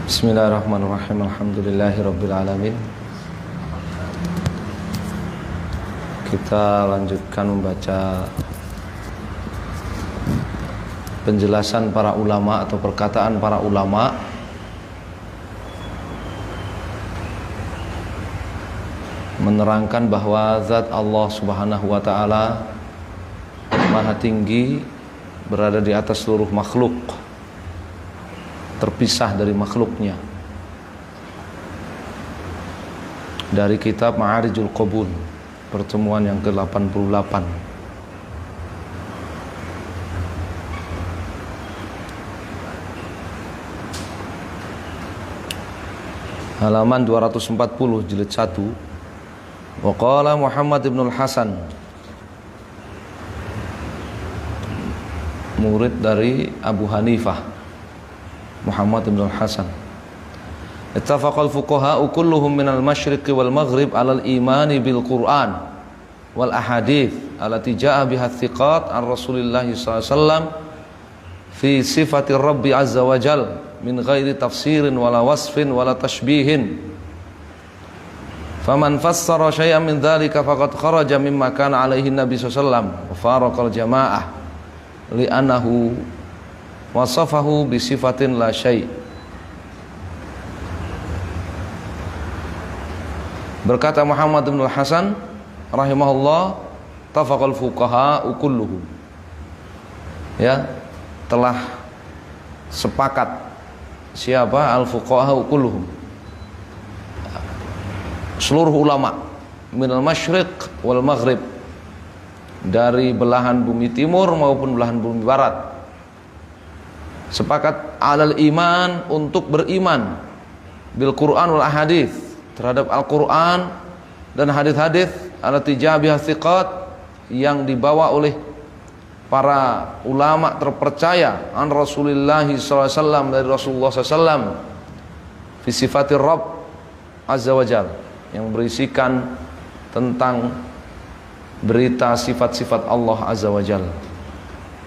Bismillahirrahmanirrahim. Alhamdulillahirabbil alamin. Kita lanjutkan membaca penjelasan para ulama atau perkataan para ulama menerangkan bahwa zat Allah Subhanahu wa taala Maha tinggi, berada di atas seluruh makhluk, terpisah dari makhluknya. Dari kitab Ma'arijul Qabul, pertemuan yang ke-88. Halaman 240 jilid 1. Wa qala Muhammad ibn al-Hasan, murid dari Abu Hanifah, Muhammad ibn al-Hasan. Ittafaqal fuqaha'u kulluhum minal masyriqi wal maghrib 'alal imani bil Qur'an wal ahadits allati jaa'a biha thiqat an Rasulillah sallallahu alaihi wasallam fi sifati Rabbi azza wa jal min ghairi tafsirin wala wasfin wala tashbihin. Faman fassara syai'an min dzalika faqad kharaja mimma kana alaihi Nabi sallallahu alaihi wasallam wa faraqal jamaah li'annahu wasafahu bisifatin la syai'. Berkata Muhammad bin Al-Hasan rahimahullah, tafaqal fuqaha kulluhum, ya, telah sepakat siapa? Al-fuqaha kulluhum, seluruh ulama, minal masyriq wal maghrib, dari belahan bumi timur maupun belahan bumi barat, sepakat alal iman, untuk beriman bil Quran wal ahadits, terhadap Al-Quran dan hadis-hadis allati jaa biha thiqat, yang dibawa oleh para ulama terpercaya an Rasulillah sallallahu alaihi wasallam, dari Rasulullah sallallahu alaihi wasallam, fi sifatir Rabb azza wa jalla, yang berisikan tentang berita sifat-sifat Allah azza wa jalla,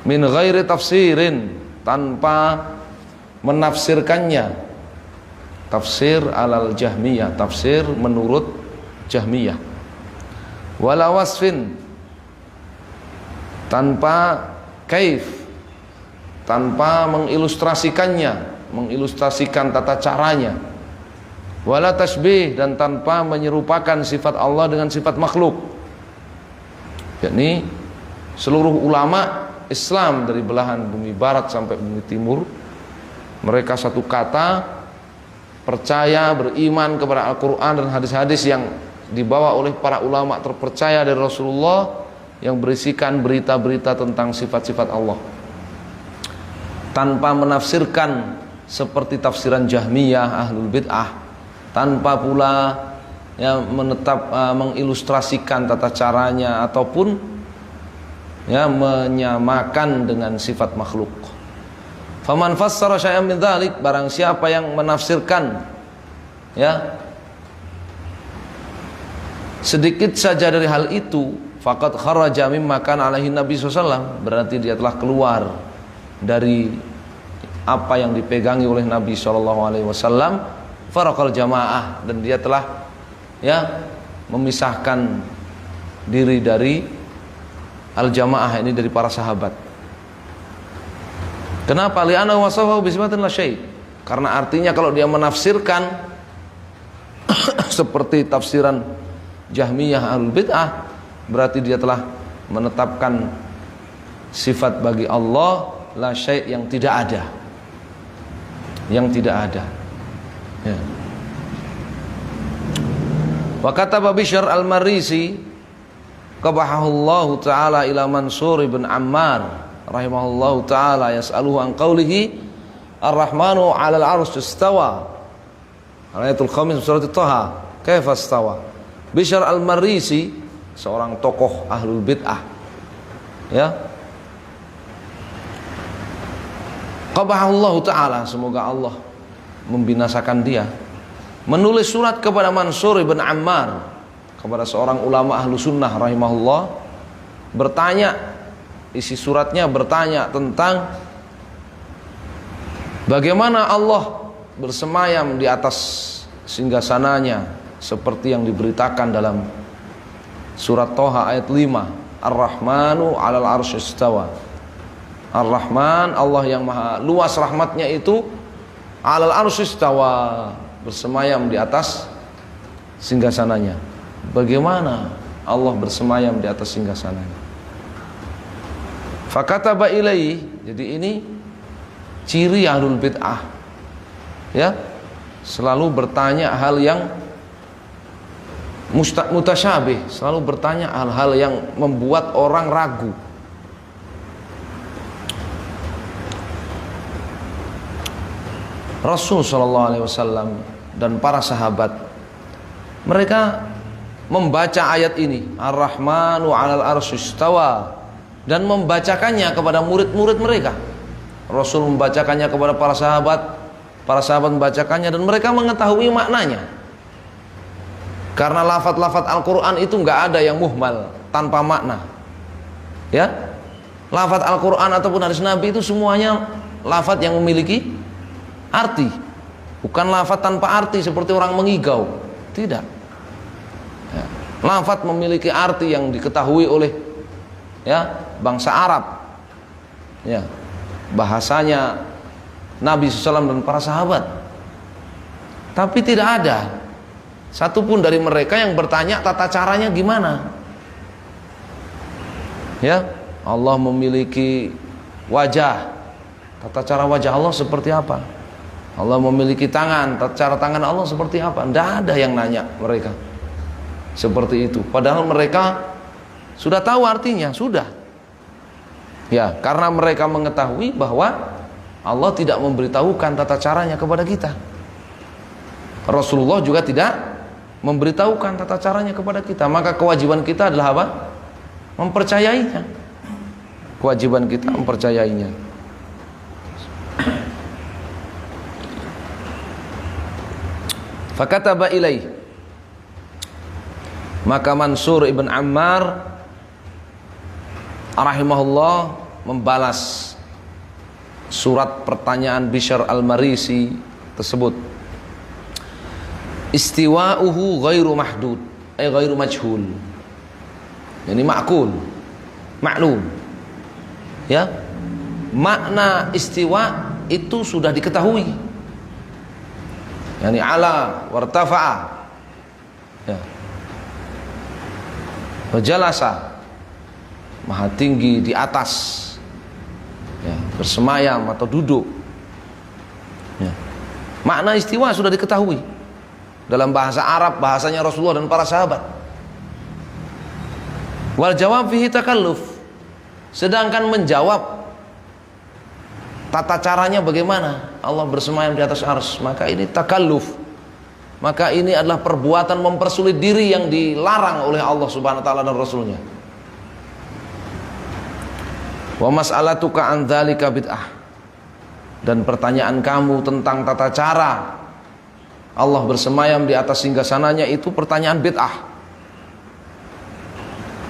min ghairi tafsirin, tanpa menafsirkannya. Tafsir alal Jahmiyah, tafsir menurut Jahmiyah. Wala wasfin, tanpa kaif, tanpa mengilustrasikannya, mengilustrasikan tata caranya. Wala tasbih, dan tanpa menyerupakan sifat Allah dengan sifat makhluk. Yakni seluruh ulama Islam dari belahan bumi barat sampai bumi timur, mereka satu kata percaya, beriman kepada Al-Quran dan hadis-hadis yang dibawa oleh para ulama terpercaya dari Rasulullah, yang berisikan berita-berita tentang sifat-sifat Allah, tanpa menafsirkan seperti tafsiran Jahmiyah, Ahlul Bid'ah, tanpa pula yang mengilustrasikan tata caranya ataupun ya menyamakan dengan sifat makhluk. Faman fassara syai'an min dzalik, barang siapa yang menafsirkan ya sedikit saja dari hal itu, faqad kharaja mimma kana alaihi Nabi sallallahu alaihi wasallam, berarti dia telah keluar dari apa yang dipegangi oleh Nabi sallallahu alaihi wasallam, faraqal jamaah, dan dia telah ya memisahkan diri dari al-jamaah ini, dari para sahabat. Kenapa? Li'anna wasafahu bisifatin la syai', karena artinya kalau dia menafsirkan seperti tafsiran Jahmiyah, Ahlul Bid'ah, berarti dia telah menetapkan sifat bagi Allah la syai', yang tidak ada, yang tidak ada ya. Wa kataba Bishr al-Marisi qabahahullahu ta'ala ila Mansur ibn Ammar rahimahullahu ta'ala, yas'aluhu an qawlihi ar-Rahmanu 'alal 'arsy istawa, ayatul khamis surat Thaha, kaifa istawa. Bishr al-Marisi, seorang tokoh Ahlul Bid'ah ya, qabahahullahu ta'ala, semoga Allah membinasakan dia, menulis surat kepada Mansur ibn Ammar, kepada seorang ulama ahlu sunnah rahimahullah, bertanya, isi suratnya bertanya tentang bagaimana Allah bersemayam di atas singgasananya seperti yang diberitakan dalam surat Toha ayat 5. Ar-Rahmanu 'alal 'arsy istawa. Ar-Rahman, Allah yang maha luas rahmatnya itu, 'alal 'arsy istawa, bersemayam di atas singgasananya. Bagaimana Allah bersemayam di atas singgasananya? Fakataba ilaihi. Jadi ini ciri ahlul bid'ah, ya, selalu bertanya hal yang mutasyabih, selalu bertanya hal-hal yang membuat orang ragu. Rasul sallallahu alaihi wasallam dan para sahabat, mereka membaca ayat ini, Ar-Rahmanu 'alal 'arsy istawa, dan membacakannya kepada murid-murid mereka. Rasul membacakannya kepada para sahabat membacakannya, dan mereka mengetahui maknanya. Karena lafaz-lafaz Al-Quran itu nggak ada yang muhmal, tanpa makna. Ya, lafaz Al-Quran ataupun hadis Nabi itu semuanya lafaz yang memiliki arti, bukan lafaz tanpa arti seperti orang mengigau. Tidak. Ya. Lafaz memiliki arti yang diketahui oleh, ya, bangsa Arab. Ya, bahasanya Nabi SAW dan para sahabat. Tapi tidak ada satupun dari mereka yang bertanya tata caranya gimana. Ya, Allah memiliki wajah, tata cara wajah Allah seperti apa? Allah memiliki tangan, tata cara tangan Allah seperti apa? Tidak ada yang nanya mereka seperti itu. Padahal mereka sudah tahu artinya, sudah. Ya, karena mereka mengetahui bahwa Allah tidak memberitahukan tata caranya kepada kita. Rasulullah juga tidak memberitahukan tata caranya kepada kita. Maka kewajiban kita adalah apa? Mempercayainya. Kewajiban kita mempercayainya. Fakataba ilaih. Maka Mansur ibn Ammar rahimahullah membalas surat pertanyaan Bishr al-Marisi tersebut. Istiwa'uhu ghairu mahdud, ghairu majhul. Ini ma'kul, maklum. Ya, makna istiwa itu sudah diketahui. Yani ala wartafa'a. Ya. Wajalasa, maha tinggi di atas. Ya, bersemayam atau duduk. Ya. Makna istiwa sudah diketahui dalam bahasa Arab, bahasanya Rasulullah dan para sahabat. Wal jawab fihi takalluf. Sedangkan menjawab tata caranya bagaimana Allah bersemayam di atas arsy, maka ini takalluf. Maka ini adalah perbuatan mempersulit diri yang dilarang oleh Allah Subhanahu wa taala dan Rasulnya. Wa mas'alatuka an dzalika bid'ah. Dan pertanyaan kamu tentang tata cara Allah bersemayam di atas singgasananya itu pertanyaan bid'ah.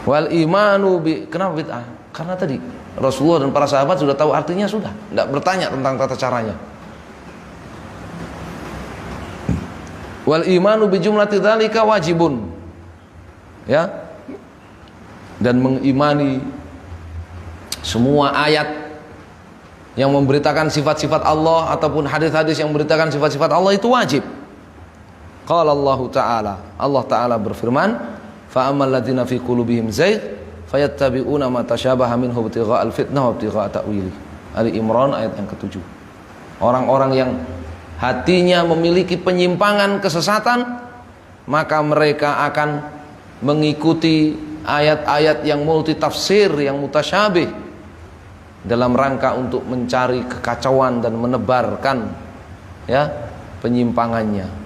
Wal imanu bi, kenapa bid'ah? Karena tadi Rasulullah dan para sahabat sudah tahu artinya, sudah tidak bertanya tentang tata caranya. Wal imanu bi jumlati dzalika wajibun. Ya. Dan mengimani semua ayat yang memberitakan sifat-sifat Allah ataupun hadis-hadis yang memberitakan sifat-sifat Allah itu wajib. Qala Allah Ta'ala, Allah Ta'ala berfirman, fa ammal ladzina fi qulubihim zayg fayattabi'una ma tasyabaha minhu ibtigha'al fitnah wa ibtigha'a ta'wili. Ali Imran ayat yang ke-7. Orang-orang yang hatinya memiliki penyimpangan kesesatan, maka mereka akan mengikuti ayat-ayat yang multi tafsir, yang mutasyabih, dalam rangka untuk mencari kekacauan dan menebarkan, ya, penyimpangannya.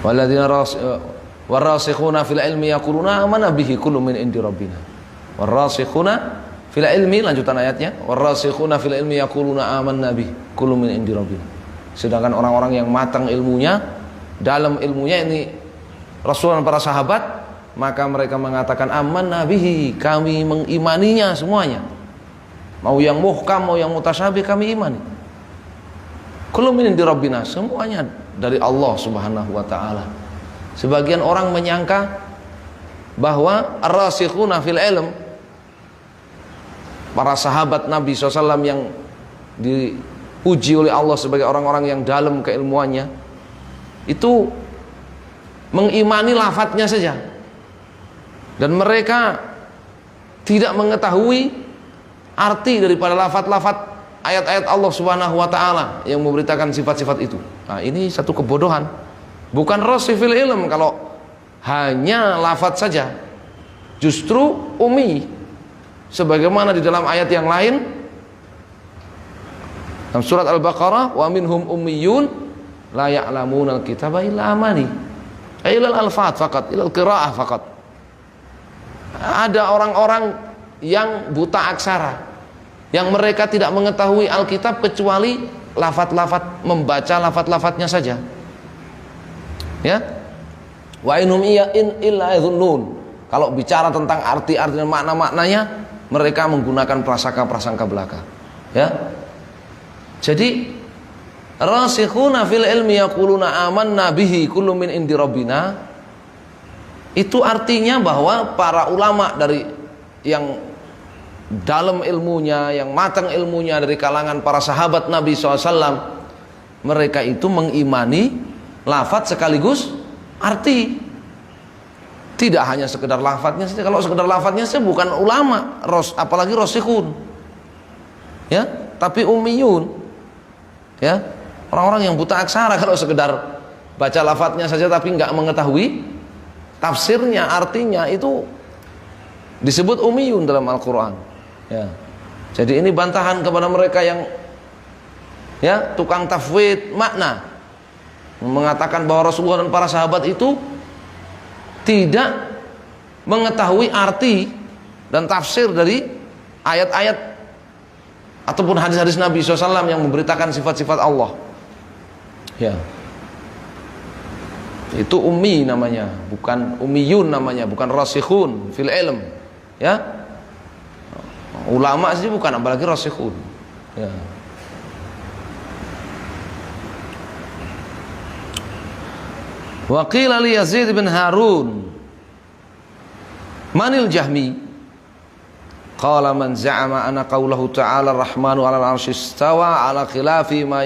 Walladzina warasikhuna fil ilmi yaquluna amanna bihi kullun min indi rabbina. Warasikhuna fil ilmi, lanjutan ayatnya, warasikhuna fil ilmi yaquluna amanna bihi kullun min indi rabbina. Sedangkan orang-orang yang matang ilmunya, dalam ilmunya, ini Rasul dan para sahabat, maka mereka mengatakan amanna bihi, kami mengimaninya semuanya. Mau yang muhkam, mau yang mutasyabih kami imani. Kullu min indi rabbina, semuanya dari Allah Subhanahu wa taala. Sebagian orang menyangka bahwa ar-rasikhuna fil ilm, para sahabat Nabi SAW yang dipuji oleh Allah sebagai orang-orang yang dalam keilmuannya, itu mengimani lafadznya saja, dan mereka tidak mengetahui arti daripada lafadz-lafadz ayat-ayat Allah Subhanahu wa taala yang memberitakan sifat-sifat itu. Nah, ini satu kebodohan. Bukan rasikh fil ilm kalau hanya lafadz saja. Justru ummi. Sebagaimana di dalam ayat yang lain dalam surat Al-Baqarah, wa minhum ummiyun la ya'lamuna al-kitaba illa amani. Illa al-alfat faqat, illa al-qiraah faqat. Ada orang-orang yang buta aksara, yang mereka tidak mengetahui Alkitab kecuali lafaz-lafaz, membaca lafaz-lafaznya saja. Ya, wa inhum illa yadhunnun. Kalau bicara tentang arti-arti dan makna-maknanya, mereka menggunakan prasangka-prasangka belaka. Ya, jadi rasikhuna fil ilmi yaquluna amanna bihi kullu min indi rabbina, itu artinya bahwa para ulama dari yang dalam ilmunya, yang matang ilmunya dari kalangan para sahabat Nabi SAW, mereka itu mengimani lafadz sekaligus arti. Tidak hanya sekedar lafadznya saja. Kalau sekedar lafadznya saja bukan ulama, apalagi rasikhun, ya, tapi ummiyun, ya, orang-orang yang buta aksara. Kalau sekedar baca lafadznya saja tapi nggak mengetahui tafsirnya, artinya, itu disebut ummiyun dalam Al-Quran. Ya. Jadi ini bantahan kepada mereka yang, ya, tukang tafwid makna, mengatakan bahwa Rasulullah dan para sahabat itu tidak mengetahui arti dan tafsir dari ayat-ayat ataupun hadis-hadis Nabi SAW yang memberitakan sifat-sifat Allah. Ya. Itu ummi namanya, bukan ummiyun namanya, bukan rasikhun fil ilm. Ya, ulama sih bukan, apalagi rasikhun. Ya. Wa qila li Yazid bin Harun manil Jahmi, qala man za'ama anna qawlahu ta'ala ar-rahmanu 'alal 'arsy istawa 'ala khilafi ma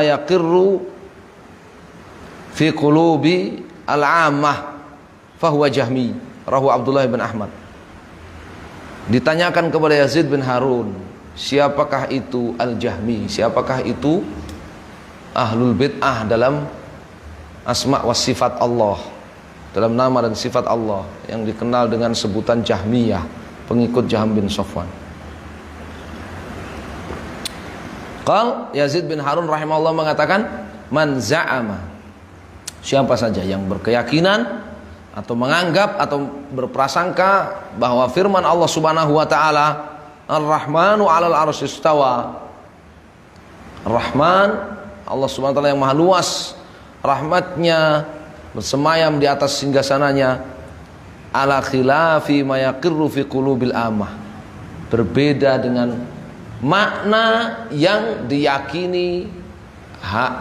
yuqirru fi qulubi al-'ammah fahuwa Jahmi, rahu Abdullah bin Ahmad. Ditanyakan kepada Yazid bin Harun, siapakah itu Al-Jahmi, siapakah itu ahlul bid'ah dalam asma wa sifat Allah, dalam nama dan sifat Allah, yang dikenal dengan sebutan Jahmiyah, pengikut Jahm bin Safwan. Qal Yazid bin Harun rahimahullah mengatakan, man za'ama, siapa saja yang berkeyakinan atau menganggap atau berprasangka bahwa firman Allah Subhanahu wa taala Ar-Rahmanu 'alal 'arsy istawa, Ar-Rahman, Allah Subhanahu wa taala yang maha luas rahmatnya, bersemayam di atas singgasananya, ala khilafi ma yaqirru fi qulubil ammah, berbeda dengan makna yang diyakini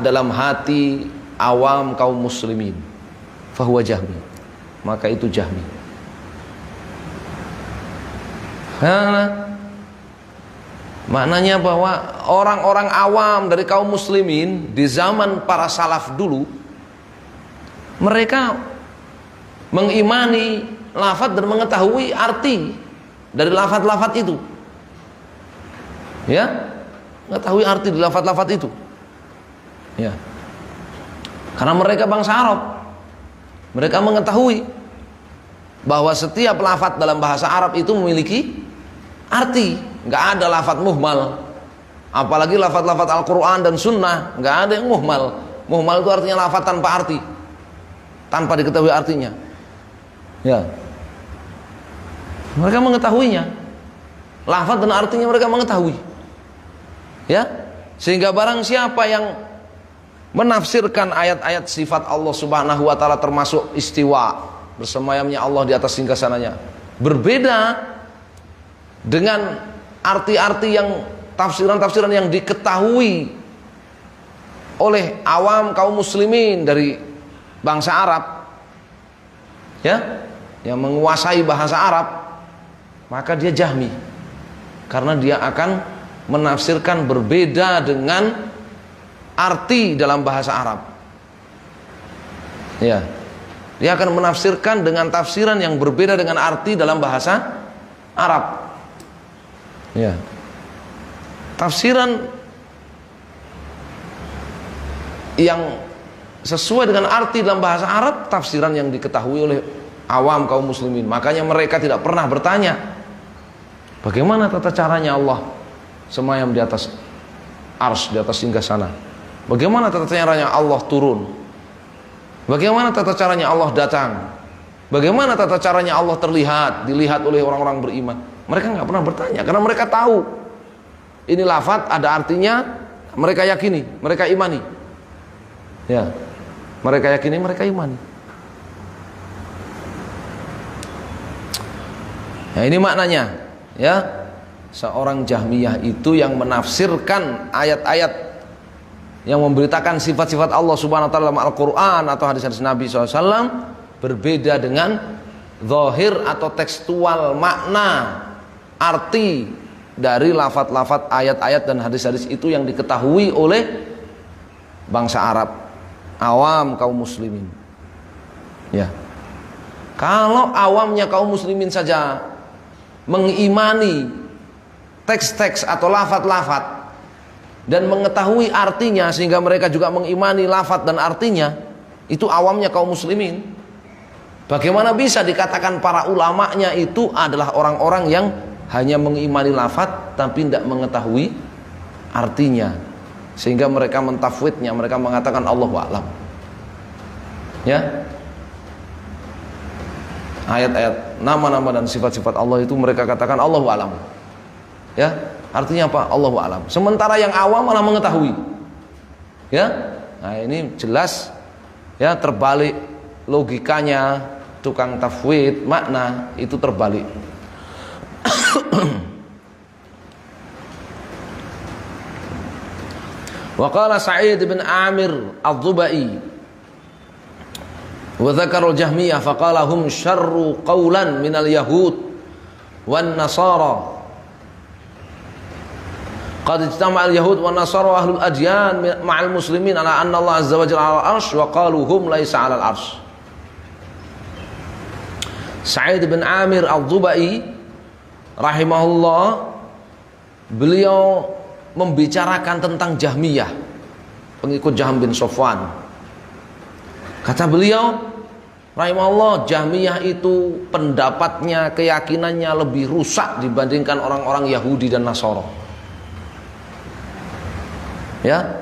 dalam hati awam kaum muslimin, fahuwa Jahmi, maka itu Jahmi. Maknanya bahwa orang-orang awam dari kaum muslimin di zaman para salaf dulu, mereka mengimani lafaz dan mengetahui arti dari lafaz-lafaz itu. Ya, mengetahui arti dari lafaz-lafaz itu. Ya. Karena mereka bangsa Arab, mereka mengetahui bahwa setiap lafaz dalam bahasa Arab itu memiliki arti. Nggak ada lafaz muhmal, apalagi lafaz-lafaz Al-Quran dan Sunnah, nggak ada yang muhmal. Muhmal itu artinya lafaz tanpa arti, tanpa diketahui artinya. Ya, mereka mengetahuinya, lafaz dan artinya mereka mengetahui. Ya, sehingga barang siapa yang menafsirkan ayat-ayat sifat Allah Subhanahu wa taala termasuk istiwa, bersemayamnya Allah di atas singgasananya, berbeda dengan arti-arti yang tafsiran-tafsiran yang diketahui oleh awam kaum muslimin dari bangsa Arab, ya, yang menguasai bahasa Arab, maka dia Jahmi karena dia akan menafsirkan berbeda dengan arti dalam bahasa Arab. Ya, dia akan menafsirkan dengan tafsiran yang berbeda dengan arti dalam bahasa Arab. Ya, tafsiran yang sesuai dengan arti dalam bahasa Arab, tafsiran yang diketahui oleh awam kaum muslimin. Makanya mereka tidak pernah bertanya, bagaimana tata caranya Allah semayam di atas ars, di atas singgasana? Bagaimana tata caranya Allah turun? Bagaimana tata caranya Allah datang? Bagaimana tata caranya Allah terlihat, dilihat oleh orang-orang beriman? Mereka nggak pernah bertanya karena mereka tahu ini lafaz ada artinya, mereka yakini, mereka imani. Ya, mereka yakini, mereka imani. Nah, ini maknanya, ya. Seorang Jahmiyah itu yang menafsirkan ayat-ayat yang memberitakan sifat-sifat Allah Subhanahu wa taala dalam Al-Qur'an atau hadis-hadis Nabi SAW berbeda dengan zahir atau tekstual makna arti dari lafaz-lafaz ayat-ayat dan hadis-hadis itu yang diketahui oleh bangsa Arab, awam kaum muslimin. Ya. Kalau awamnya kaum muslimin saja mengimani teks-teks atau lafaz-lafaz dan mengetahui artinya sehingga mereka juga mengimani lafaz dan artinya, itu awamnya kaum muslimin. Bagaimana bisa dikatakan para ulamanya itu adalah orang-orang yang hanya mengimani lafaz tapi tidak mengetahui artinya, sehingga mereka mentafwidnya, mereka mengatakan Allahu a'lam. Ya, ayat-ayat nama-nama dan sifat-sifat Allah itu mereka katakan Allahu a'lam. Ya, artinya apa? Allahu a'lam. Sementara yang awam malah mengetahui. Ya, nah ini jelas, ya, terbalik logikanya tukang tafwid makna itu terbalik. Wa qala Sa'id bin Amir Adh-Dhubai wa dzakara al-Jahmiyah fa qala hum syarru qawlan minal yahud wan nasara qad ijtama'a al-yahud wan nasara wa ahlul adyan ma'al muslimin ala anna Allah azza wa jalla 'ala al-'arsy wa qalu hum laisa 'ala al-'arsy. Sa'id bin Amir Adh-Dhubai rahimahullah, beliau membicarakan tentang Jahmiyah, pengikut Jahm bin Safwan. Kata beliau rahimahullah, Jahmiyah itu pendapatnya, keyakinannya lebih rusak dibandingkan orang-orang Yahudi dan Nasara. Ya,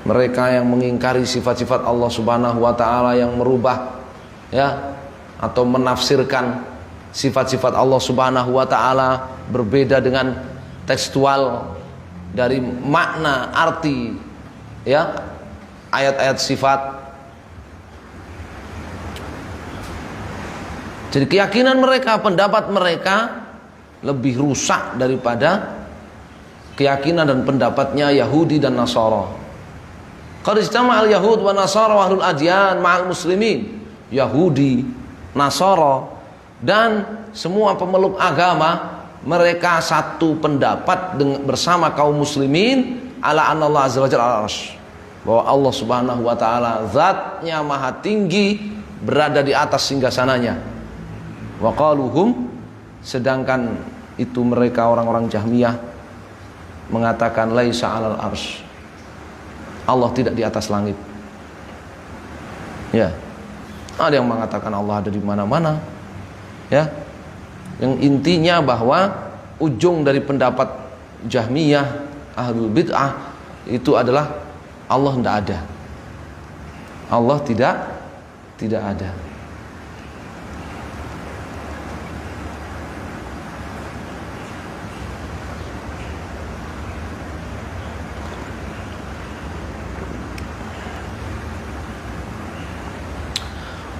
mereka yang mengingkari sifat-sifat Allah Subhanahu wa taala, yang merubah, ya, atau menafsirkan sifat-sifat Allah Subhanahu wa taala berbeda dengan tekstual dari makna arti, ya, ayat-ayat sifat. Jadi keyakinan mereka, pendapat mereka lebih rusak daripada keyakinan dan pendapatnya Yahudi dan Nasara. Qad ijtama'a al-yahud wa Nasara wa ahlul adyan ma'al muslimin. Yahudi, Nasara dan semua pemeluk agama, mereka satu pendapat bersama kaum muslimin ala anna Allah azza wa jalla al-'arsy, bahwa Allah Subhanahu wa taala zatnya maha tinggi, berada di atas singgasananya. Wa qaluhum, sedangkan itu mereka orang-orang Jahmiyah mengatakan laisa 'alal 'arsy, Allah tidak di atas langit. Ya, ada yang mengatakan Allah ada di mana-mana. Ya, yang intinya bahwa ujung dari pendapat Jahmiyah, ahlul bid'ah, itu adalah Allah tidak ada. Allah tidak ada.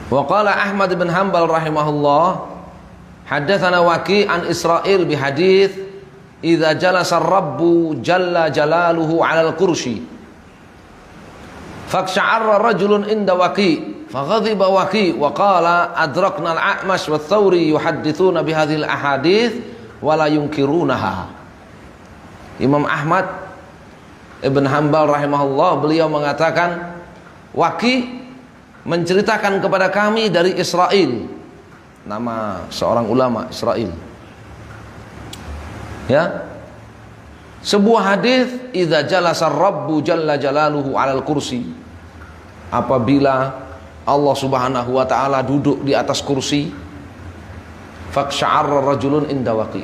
Wa qala Ahmad bin Hanbal rahimahullah, haddatsana Waqi' an Israil bi hadits idza jalasa ar-rabbu jalla jalaluhu 'alal kursi faksha'arra rajulun inda Waqi' faghadiba Waqi' wa qala adrakna al-A'mash wa Thawri yuhadditsuna bi hadhil ahadits wa la yunkirunaha. Imam Ahmad Ibn Hanbal rahimahullah, beliau mengatakan Waqi' menceritakan kepada kami dari Israil, nama seorang ulama Israil, ya, sebuah hadis idza jalasa rabbu jalla jalaluhu 'alal kursi, apabila Allah Subhanahu wa taala duduk di atas kursi, faksya'arra rajulun inda Waqi',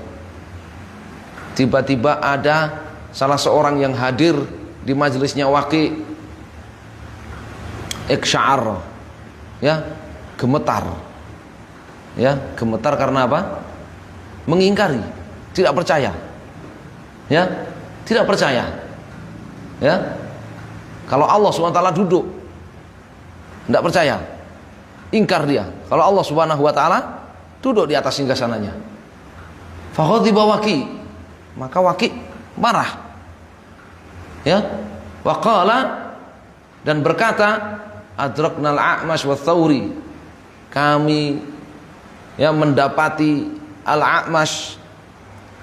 tiba-tiba ada salah seorang yang hadir di majelisnya Waqi', iksya'arra, ya, gemetar, ya, gemetar karena apa? Mengingkari, tidak percaya, ya, tidak percaya, ya, kalau Allah Subhanahu wa taala duduk, tidak percaya, ingkar dia kalau Allah Subhanahu wa taala duduk di atas singgasananya. Faghadiba Waqi', maka Waqi' marah, ya, wa qala, dan berkata, adraknal A'mash wa Thawri, kami, ya, mendapati al-A'mash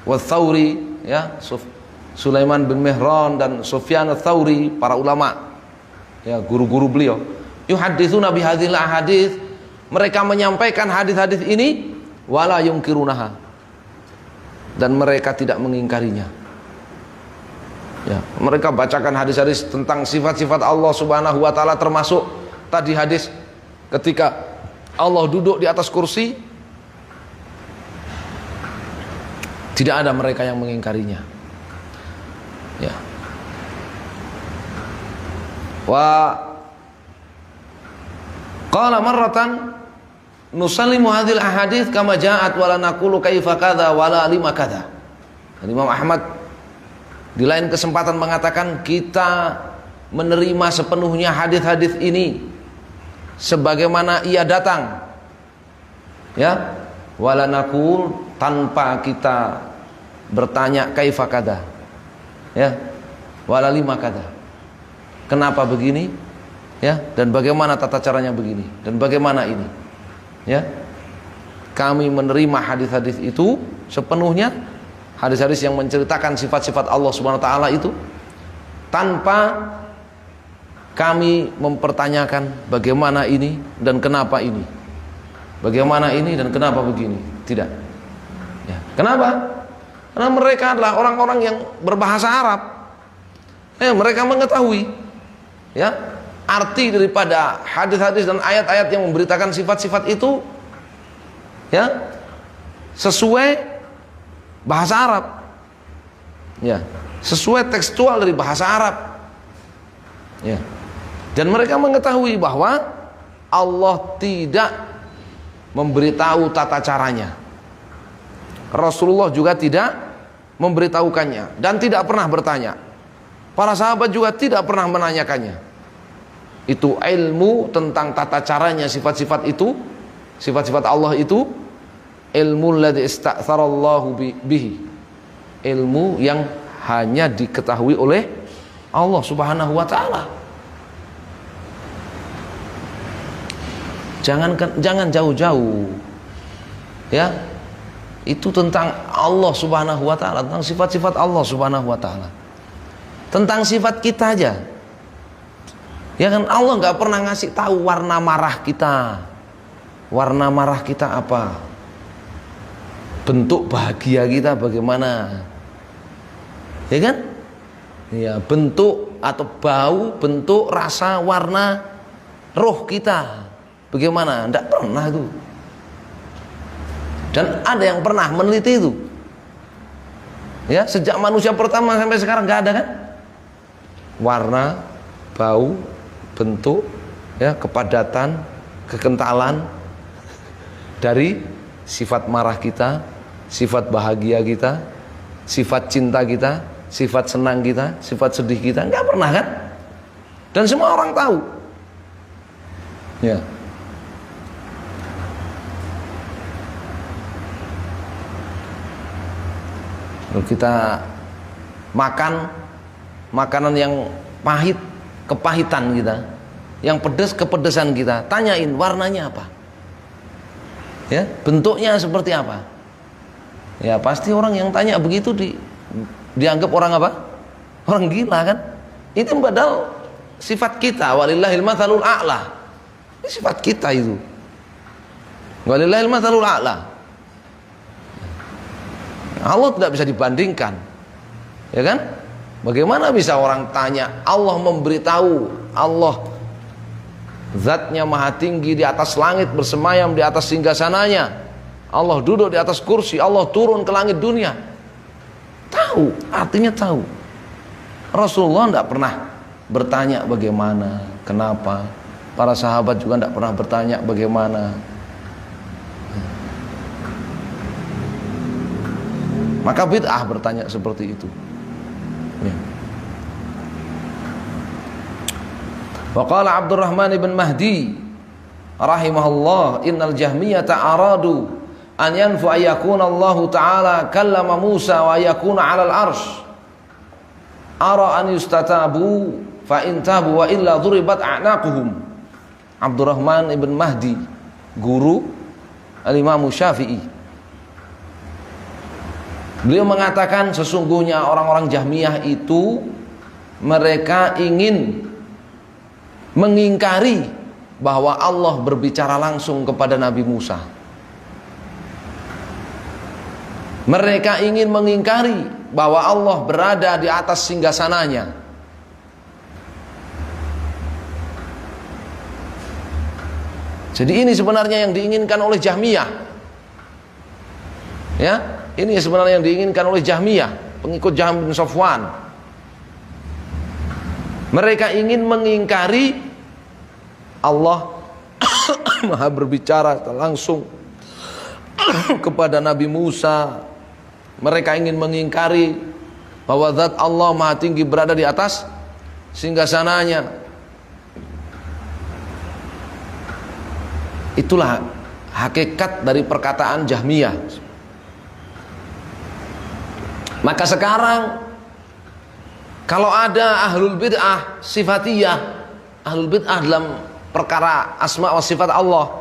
wa Thawri, ya, Sulaiman bin Mihran dan Sufyan ats-Tsauri, para ulama, ya, guru-guru beliau, yuhadditsuna bi hadzal ahadits, mereka menyampaikan hadis-hadis ini, wala yungkirunaha, dan mereka tidak mengingkarinya. Ya, mereka bacakan hadis-hadis tentang sifat-sifat Allah Subhanahu wa taala, termasuk tadi hadis ketika Allah duduk di atas kursi, tidak ada mereka yang mengingkarinya. Ya. Wa qala marratan nusallimu hadhil ahadits kama ja'at wa la naqulu kaifa kadza wa la lima kadza. Imam Ahmad di lain kesempatan mengatakan, kita menerima sepenuhnya hadis-hadis ini sebagaimana ia datang, ya, wa la naqul, tanpa kita bertanya kaifa kadza, ya, wa la lima kadza, kenapa begini, ya, dan bagaimana tata caranya begini, dan bagaimana ini, ya. Kami menerima hadis-hadis itu sepenuhnya, hadis-hadis yang menceritakan sifat-sifat Allah Subhanahu wa taala itu, tanpa kami mempertanyakan bagaimana ini dan kenapa ini, bagaimana ini dan kenapa begini, tidak, ya. Kenapa? Karena mereka adalah orang-orang yang berbahasa Arab, ya, mereka mengetahui, ya, arti daripada hadis-hadis dan ayat-ayat yang memberitakan sifat-sifat itu, ya, sesuai bahasa Arab, ya, sesuai tekstual dari bahasa Arab, ya. Dan mereka mengetahui bahwa Allah tidak memberitahu tata caranya, Rasulullah juga tidak memberitahukannya, dan tidak pernah bertanya. Para sahabat juga tidak pernah menanyakannya. Itu ilmu tentang tata caranya sifat-sifat itu, sifat-sifat Allah itu, ilmu alladzi ista'tsarallahu bihi, ilmu yang hanya diketahui oleh Allah Subhanahu wa taala. Jangan jauh-jauh, ya. Itu tentang Allah Subhanahu wa taala, tentang sifat-sifat Allah Subhanahu wa taala. Tentang sifat kita aja. Ya kan, Allah nggak pernah ngasih tahu warna marah kita. Warna marah kita apa? Bentuk bahagia kita bagaimana? Ya kan? Ya, bentuk atau bau, bentuk, rasa, warna roh kita bagaimana? Nggak pernah itu. Dan ada yang pernah meneliti itu, ya, sejak manusia pertama sampai sekarang nggak ada kan? Warna, bau, bentuk, ya, kepadatan, kekentalan dari sifat marah kita, sifat bahagia kita, sifat cinta kita, sifat senang kita, sifat sedih kita, nggak pernah kan? Dan semua orang tahu, ya. Kalau kita makan makanan yang pahit, kepahitan kita, yang pedas, kepedesan kita, tanyain warnanya apa, ya, bentuknya seperti apa. Ya pasti orang yang tanya begitu dianggap orang apa? Orang gila kan? Itu padahal sifat kita, walillahil matsalul a'la. Ini sifat kita itu. Walillahil matsalul a'la. Allah tidak bisa dibandingkan, ya kan? Bagaimana bisa orang tanya, Allah memberitahu, Allah zatnya maha tinggi di atas langit, bersemayam di atas singgasananya, Allah duduk di atas kursi, Allah turun ke langit dunia. Tahu, artinya tahu. Rasulullah tidak pernah bertanya bagaimana, kenapa. Para sahabat juga tidak pernah bertanya bagaimana. Maka bid'ah bertanya seperti itu. Ya. Wa qala Abdurrahman ibn Mahdi rahimahullah, innal jahmiyata aradu an yanfu ayakuna Allah ta'ala kallama Musa wa ayakuna 'alal arsh. Ara an yustatabu fa in tabu wa illa duribat a'naquhum. Abdurrahman ibn Mahdi, guru al-Imam Syafi'i. Beliau mengatakan sesungguhnya orang-orang Jahmiyah itu mereka ingin mengingkari bahwa Allah berbicara langsung kepada Nabi Musa. Mereka ingin mengingkari bahwa Allah berada di atas singgasananya. Jadi ini sebenarnya yang diinginkan oleh Jahmiyah. Ya, ini sebenarnya yang diinginkan oleh Jahmiyah, pengikut Jahm bin Safwan. Mereka ingin mengingkari Allah Maha berbicara langsung kepada Nabi Musa. Mereka ingin mengingkari bahwa zat Allah Maha tinggi berada di atas singgasananya. Itulah hakikat dari perkataan Jahmiyah. Maka sekarang kalau ada ahlul bid'ah sifatiyah, ahlul bid'ah dalam perkara asma wa sifat Allah,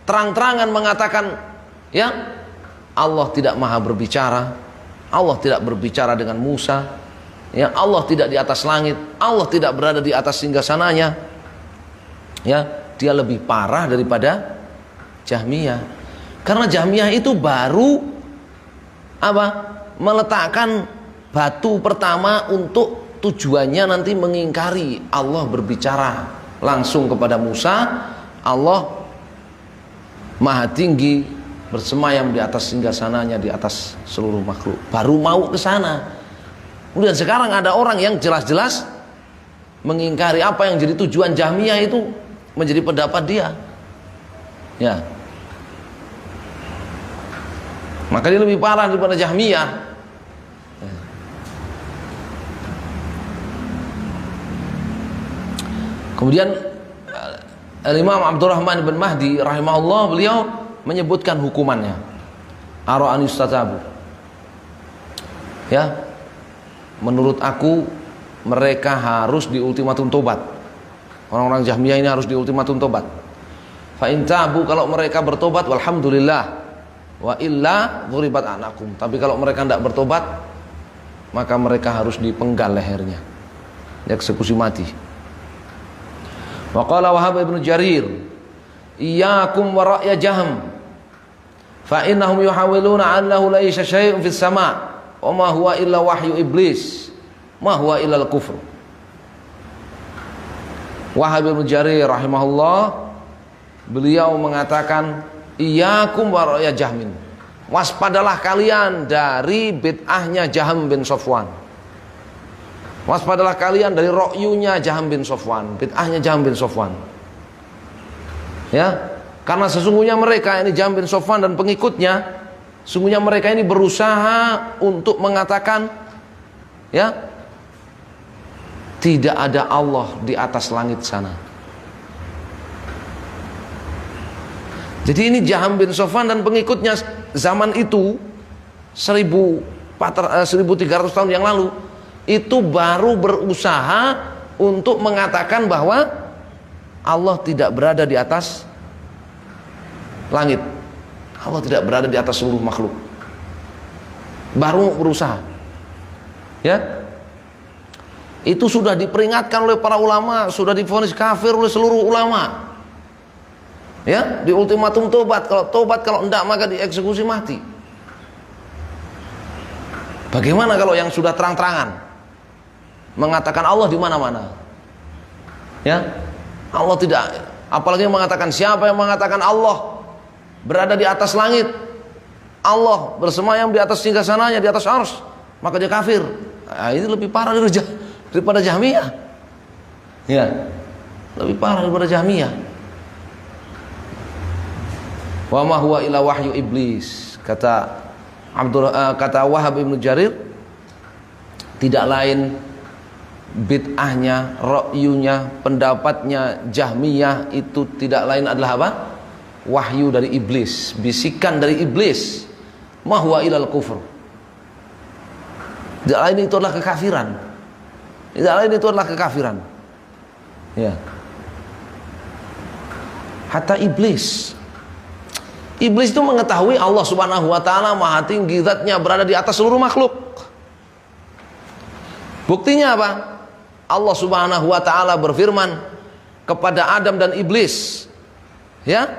terang-terangan mengatakan, ya, Allah tidak maha berbicara, Allah tidak berbicara dengan Musa, ya, Allah tidak di atas langit, Allah tidak berada di atas singgasananya, ya, dia lebih parah daripada Jahmiyah. Karena Jahmiyah itu baru apa? Meletakkan batu pertama untuk tujuannya nanti mengingkari Allah berbicara langsung kepada Musa, Allah maha tinggi bersemayam di atas singgasananya, di atas seluruh makhluk. Baru mau ke sana. Kemudian sekarang ada orang yang jelas-jelas mengingkari apa yang jadi tujuan Jahmiyah itu menjadi pendapat dia. Ya. Maka dia lebih parah daripada Jahmiyah. Kemudian Imam Abdurrahman bin Mahdi rahimahullah, beliau menyebutkan hukumannya. Ara'an yustatabu. Ya. Menurut aku mereka harus diultimatum tobat. Orang-orang Jahmiyah ini harus diultimatum tobat. Fa in tabu, kalau mereka bertobat walhamdulillah. Wa illa dhuribat anakum. Tapi kalau mereka tidak bertobat, maka mereka harus dipenggal lehernya, dieksekusi mati. Wa qala Wahab ibn Jarir, iyyakum wa ra'ya Jahm, fa innahum yuhawiluna annahu laisa syai'un fis sama' wa ma huwa illa wahyu iblis, ma huwa illa al-kufr. Wahab ibn Jarir rahimahullah, beliau mengatakan, iyyakum wa ra'ya Jahmin, waspadalah kalian dari bid'ahnya Jahm bin Safwan. Waspadalah kalian dari ro'yunya Jahm bin Safwan, bid'ahnya Jahm bin Safwan. Ya, karena sesungguhnya mereka ini Jahm bin Safwan dan pengikutnya, sesungguhnya mereka ini berusaha untuk mengatakan, ya, tidak ada Allah di atas langit sana. Jadi ini Jahm bin Safwan dan pengikutnya zaman itu 1000 1300 tahun yang lalu itu baru berusaha untuk mengatakan bahwa Allah tidak berada di atas langit. Allah tidak berada di atas seluruh makhluk. Baru berusaha. Ya. Itu sudah diperingatkan oleh para ulama, sudah divonis kafir oleh seluruh ulama. Ya, di ultimatum tobat, kalau enggak maka dieksekusi mati. Bagaimana kalau yang sudah terang-terangan mengatakan Allah di mana-mana? Ya. Allah tidak, apalagi mengatakan, siapa yang mengatakan Allah berada di atas langit, Allah bersemayam di atas singgasananya, di atas arsy, maka dia kafir. Nah, ini lebih parah daripada Jahmiyah. Ya. Lebih parah daripada Jahmiyah. Wa ma huwa illa wahyu iblis, kata Wahab bin Jarir, tidak lain bid'ahnya, ra'yunya, pendapatnya Jahmiyah itu tidak lain adalah apa? Wahyu dari iblis, bisikan dari iblis. Ma huwa ilal kufur. Tidak lain itu adalah kekafiran. Tidak lain itu adalah kekafiran. Ya. Hatta iblis itu mengetahui Allah Subhanahu wa taala Maha tinggi, zatnya berada di atas seluruh makhluk. Buktinya apa? Allah Subhanahu wa taala berfirman kepada Adam dan iblis. Ya.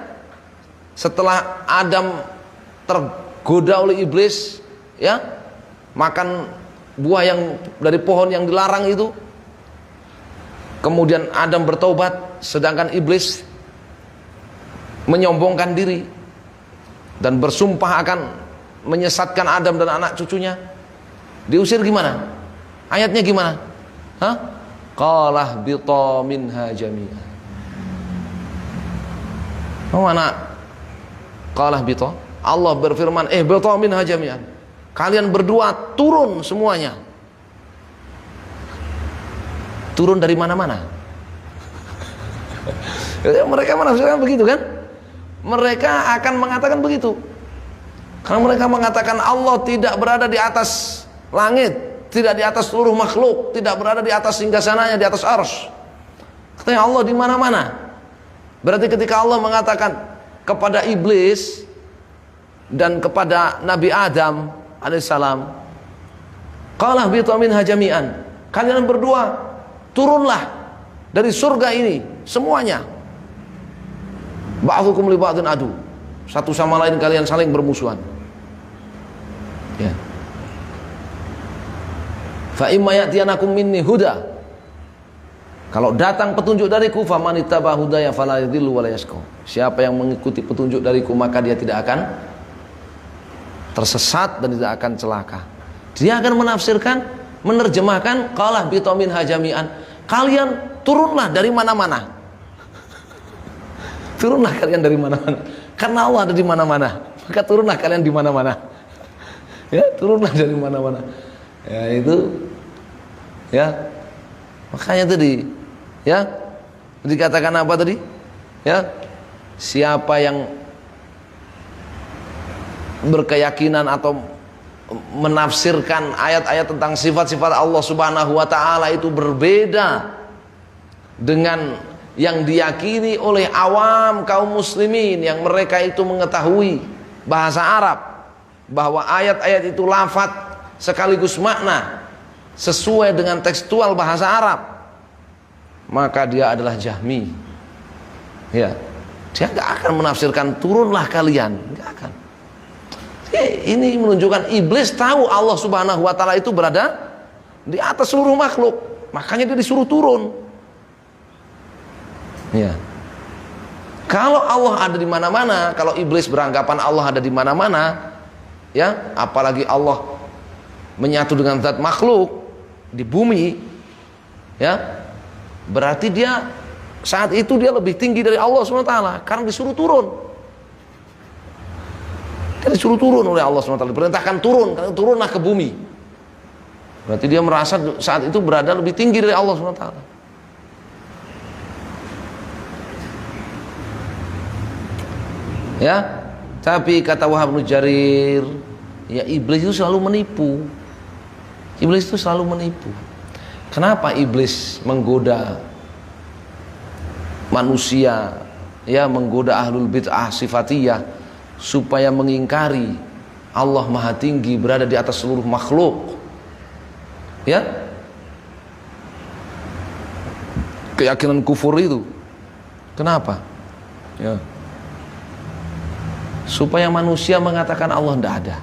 Setelah Adam tergoda oleh iblis, ya, makan buah yang dari pohon yang dilarang itu. Kemudian Adam bertobat, sedangkan iblis menyombongkan diri dan bersumpah akan menyesatkan Adam dan anak cucunya. Diusir gimana? Ayatnya gimana? Hah? Qala bita minha jami'an. Mana? Qala bita. Allah berfirman, bita minha jami'an. Kalian berdua turun semuanya. Turun dari mana-mana. Mereka menafsirkan begitu kan? Mereka akan mengatakan begitu. Karena mereka mengatakan Allah tidak berada di atas langit, tidak di atas seluruh makhluk, tidak berada di atas singgasananya, di atas arsy. Katanya Allah di mana-mana. Berarti ketika Allah mengatakan kepada iblis dan kepada Nabi Adam alaihissalam, qala bitu minha jami'an, kalian berdua turunlah dari surga ini semuanya. Ba'dhukum li ba'dhin adu. Satu sama lain kalian saling bermusuhan. Ya. Fa imma ya'tiyanakum minni huda. Kalau datang petunjuk dariku, famanittaba hudaya fala yadhillu wa la yashqa. Siapa yang mengikuti petunjuk dariku maka dia tidak akan tersesat dan tidak akan celaka. Dia akan menafsirkan, menerjemahkan qala bitu minha jami'an. Kalian turunlah dari mana-mana. Turunlah kalian dari mana-mana. Karena Allah ada di mana-mana, maka turunlah kalian di mana-mana. Ya, turunlah dari mana-mana. Ya, itu ya. Makanya tadi ya dikatakan apa tadi? Ya. Siapa yang berkeyakinan atau menafsirkan ayat-ayat tentang sifat-sifat Allah Subhanahu wa taala itu berbeda dengan yang diyakini oleh awam kaum muslimin, yang mereka itu mengetahui bahasa Arab, bahwa ayat-ayat itu lafaz sekaligus makna sesuai dengan tekstual bahasa Arab, maka dia adalah Jahmi. Ya, dia nggak akan menafsirkan turunlah kalian, nggak akan. Ini menunjukkan iblis tahu Allah Subhanahu wa taala itu berada di atas seluruh makhluk, makanya dia disuruh turun. Ya. Kalau Allah ada di mana-mana, kalau iblis beranggapan Allah ada di mana-mana, ya, apalagi Allah menyatu dengan zat makhluk di bumi, ya, berarti dia saat itu dia lebih tinggi dari Allah SWT karena disuruh turun. Dia disuruh turun oleh Allah SWT, diperintahkan turun, turunlah ke bumi. Berarti dia merasa saat itu berada lebih tinggi dari Allah SWT. Ya, tapi kata Wahab bin Jarir, ya iblis itu selalu menipu. Iblis itu selalu menipu. Kenapa iblis menggoda manusia, ya, menggoda ahlul bid'ah sifatiyah supaya mengingkari Allah Maha Tinggi berada di atas seluruh makhluk? Ya, keyakinan kufur itu. Kenapa? Ya, supaya manusia mengatakan Allah tidak ada.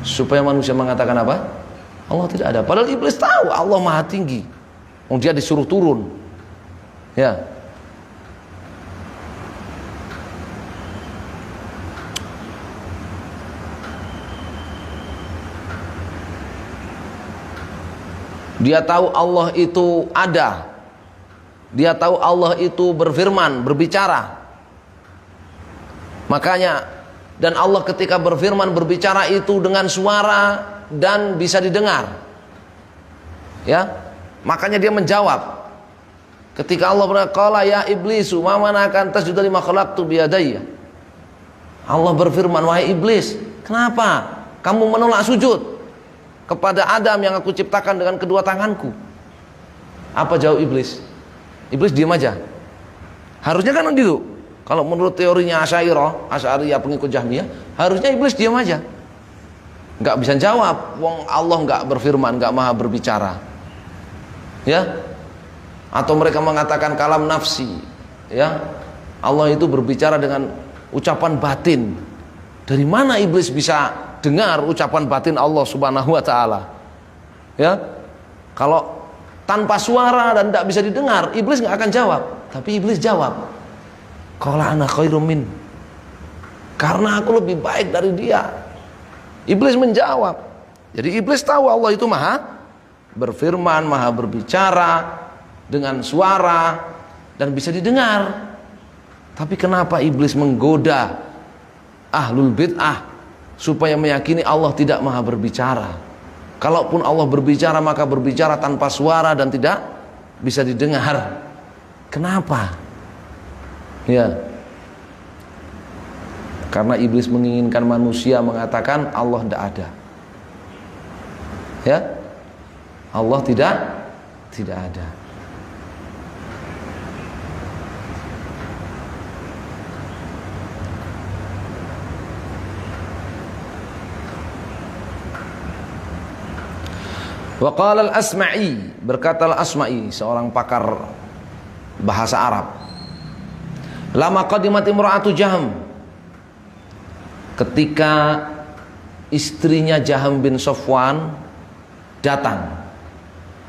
Supaya manusia mengatakan apa? Allah tidak ada. Padahal iblis tahu Allah Maha Tinggi. Dia disuruh turun. Ya. Dia tahu Allah itu ada. Dia tahu Allah itu berfirman, berbicara. Makanya, dan Allah ketika berfirman, berbicara itu dengan suara dan bisa didengar. Ya, makanya dia menjawab. Ketika Allah berkata, ya iblisu, ma mana'aka an tasjuda lima khalaqtu biyadayya. Allah berfirman, wahai iblis, kenapa kamu menolak sujud kepada Adam yang aku ciptakan dengan kedua tanganku? Apa jawab iblis? Iblis diam aja. Harusnya kan gitu. Kalau menurut teorinya Asy'ariyah pengikut Jahmiyah, harusnya iblis diam aja. Nggak bisa jawab, wong Allah nggak berfirman, nggak maha berbicara. Ya, atau mereka mengatakan kalam nafsi. Ya, Allah itu berbicara dengan ucapan batin. Dari mana iblis bisa dengar ucapan batin Allah Subhanahu wa taala? Ya, kalau tanpa suara dan tidak bisa didengar, iblis nggak akan jawab. Tapi iblis jawab, qala ana khairum min, karena aku lebih baik dari dia. Iblis menjawab. Jadi iblis tahu Allah itu maha berfirman, maha berbicara dengan suara dan bisa didengar. Tapi kenapa iblis menggoda ahlul bid'ah supaya meyakini Allah tidak maha berbicara? Kalaupun Allah berbicara, maka berbicara tanpa suara dan tidak bisa didengar. Kenapa? Ya, karena iblis menginginkan manusia mengatakan Allah tidak ada. Ya, Allah tidak ada. Wa qala al-Asma'i, berkata al-Asma'i, seorang pakar bahasa Arab, lama qadimat imra'atu Jahm, ketika istrinya Jaham bin Safwan datang,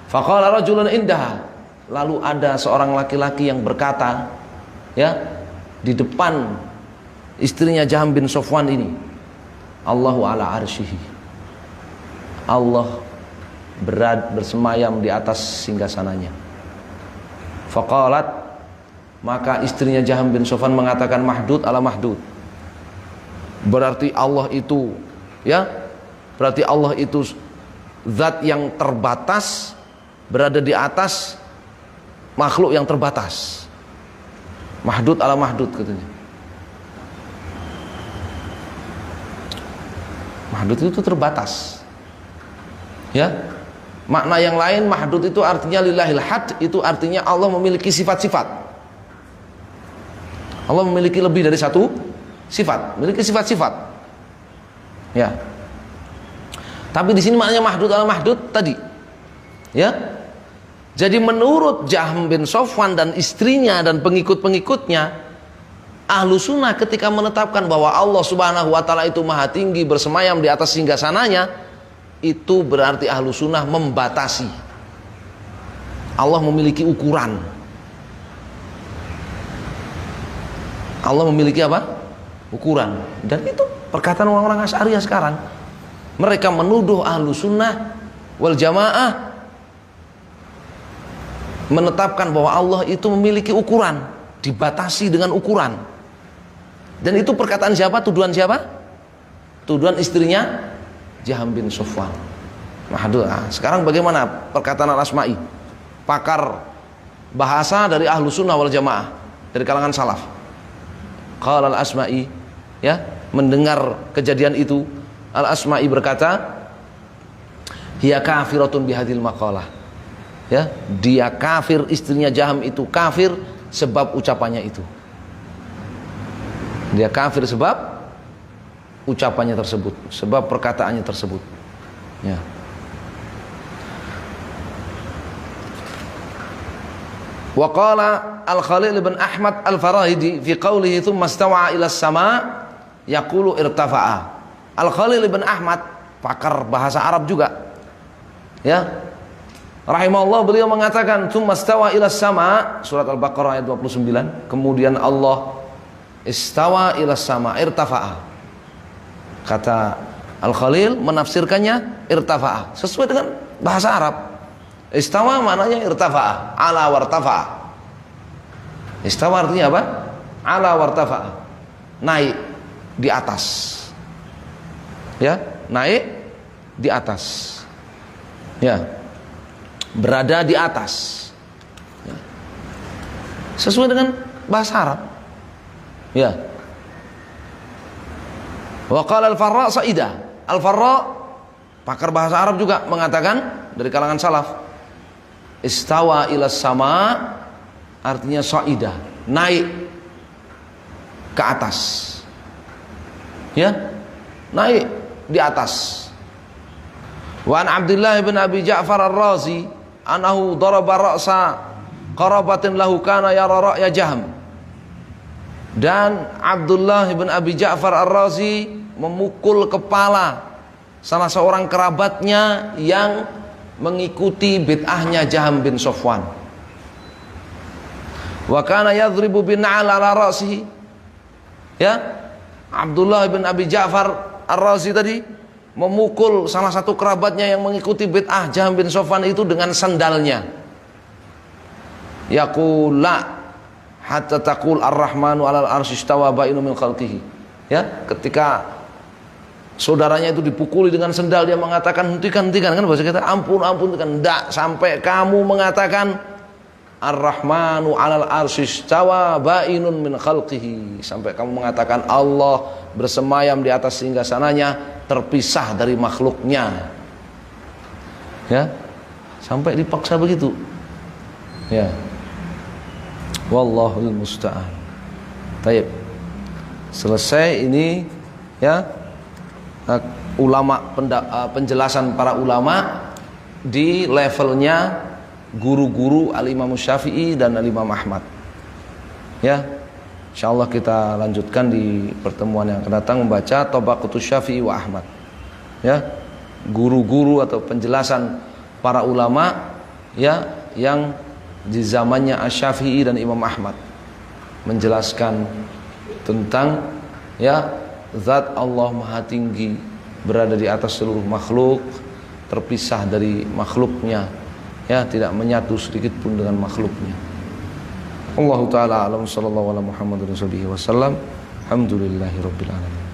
faqala rajulun indaha, lalu ada seorang laki-laki yang berkata, ya, di depan istrinya Jaham bin Safwan ini, Allahu ala arsyihi, Allah bersemayam di atas singgasananya. Faqalat, maka istrinya Jaham bin Safwan mengatakan, mahdud ala mahdud, berarti Allah itu, ya, berarti Allah itu zat yang terbatas berada di atas makhluk yang terbatas. Mahdud ala mahdud katanya. Mahdud itu terbatas. Ya. Makna yang lain, mahdud itu artinya lillahil had, itu artinya Allah memiliki sifat-sifat. Allah memiliki lebih dari satu sifat, memiliki sifat-sifat. Ya. Tapi di sini maknanya mahdud ala mahdud tadi. Ya. Jadi menurut Jahm bin Safwan dan istrinya dan pengikut-pengikutnya, ahlu sunnah ketika menetapkan bahwa Allah Subhanahu wa taala itu maha tinggi bersemayam di atas singgasananya, itu berarti ahlu sunnah membatasi. Allah memiliki ukuran. Allah memiliki apa? Ukuran. Dan itu perkataan orang-orang Asy'ariyah sekarang. Mereka menuduh ahlu sunnah wal jamaah menetapkan bahwa Allah itu memiliki ukuran, dibatasi dengan ukuran. Dan itu perkataan siapa? Tuduhan siapa? Tuduhan istrinya Jaham bin Safwan. Nah, sekarang bagaimana perkataan Al-Asma'i, pakar bahasa dari ahlu sunnah wal jamaah, dari kalangan salaf. Qala Al-Asma'i, ya, mendengar kejadian itu, Al-Asma'i berkata, hiya kafiratun bihadil maqalah. Ya, dia kafir, istrinya Jaham itu kafir sebab ucapannya itu. Dia kafir sebab ucapannya tersebut, sebab perkataannya tersebut. Ya. Wa qala Al-Khalil bin Ahmad Al-Farahidi fi qawlihi thumma istawa ila as-sama' yaqulu irtafa'a. Al-Khalil bin Ahmad, pakar bahasa Arab juga, ya, rahimahullah, beliau mengatakan thumma istawa ila as-sama', surat Al-Baqarah ayat 29, kemudian Allah istawa ila as-sama' irtafa'a. Kata Al-Khalil menafsirkannya irtafa'a sesuai dengan bahasa Arab. Istawa maknanya irtafa'a, ala wartafa'a. Istawa artinya apa? Ala wartafa'a, naik di atas. Ya, naik di atas. Ya, berada di atas. Ya. Sesuai dengan bahasa Arab. Ya. Wa qala al-Farra sa'idah. Al-Farra, pakar bahasa Arab juga, mengatakan dari kalangan salaf, istawa ila sama artinya sa'idah, naik ke atas. Ya, naik di atas. Wa an Abdullah bin Abi Ja'far Ar-Razi anahu daraba ra'sa qarabatin lahu kana yara ra'ya Jahm. Dan Abdullah bin Abi Ja'far Ar-Razi memukul kepala salah seorang kerabatnya yang mengikuti bid'ahnya Jahm bin Safwan. Wa kana yadhribu bin 'ala ra'sihi. Ya, Abdullah bin Abi Ja'far Ar-Razi tadi memukul salah satu kerabatnya yang mengikuti bid'ah Jahm bin Safwan itu dengan sandalnya. Yaqul la hatta taqul ar-rahmanu 'alal arsy istawa ba'inu min khalqihi. Ya, ketika saudaranya itu dipukuli dengan sendal, dia mengatakan hentikan, kan bahasa kita, ampun, kan, enggak, sampai kamu mengatakan ar-rahmanu 'alal arsy istawa ba'inun min khalqihi, sampai kamu mengatakan Allah bersemayam di atas singgasananya, terpisah dari makhluknya. Ya, sampai dipaksa begitu. Ya, wallahul musta'an. Baik, selesai ini, ya, penjelasan para ulama di levelnya guru-guru Al-Imam Syafi'i dan Al-Imam Ahmad. Ya, insyaallah kita lanjutkan di pertemuan yang akan datang membaca Tabaqatus Syafi'i wa Ahmad. Ya, guru-guru atau penjelasan para ulama, ya, yang di zamannya Asy-Syafi'i dan Imam Ahmad, menjelaskan tentang, ya, zat Allah Maha Tinggi, berada di atas seluruh makhluk, terpisah dari makhluknya, ya, tidak menyatu sedikit pun dengan makhluknya. Allahu ta'ala alam, sallallahu ala Muhammadin wasallam. Alhamdulillahi rabbil alamin.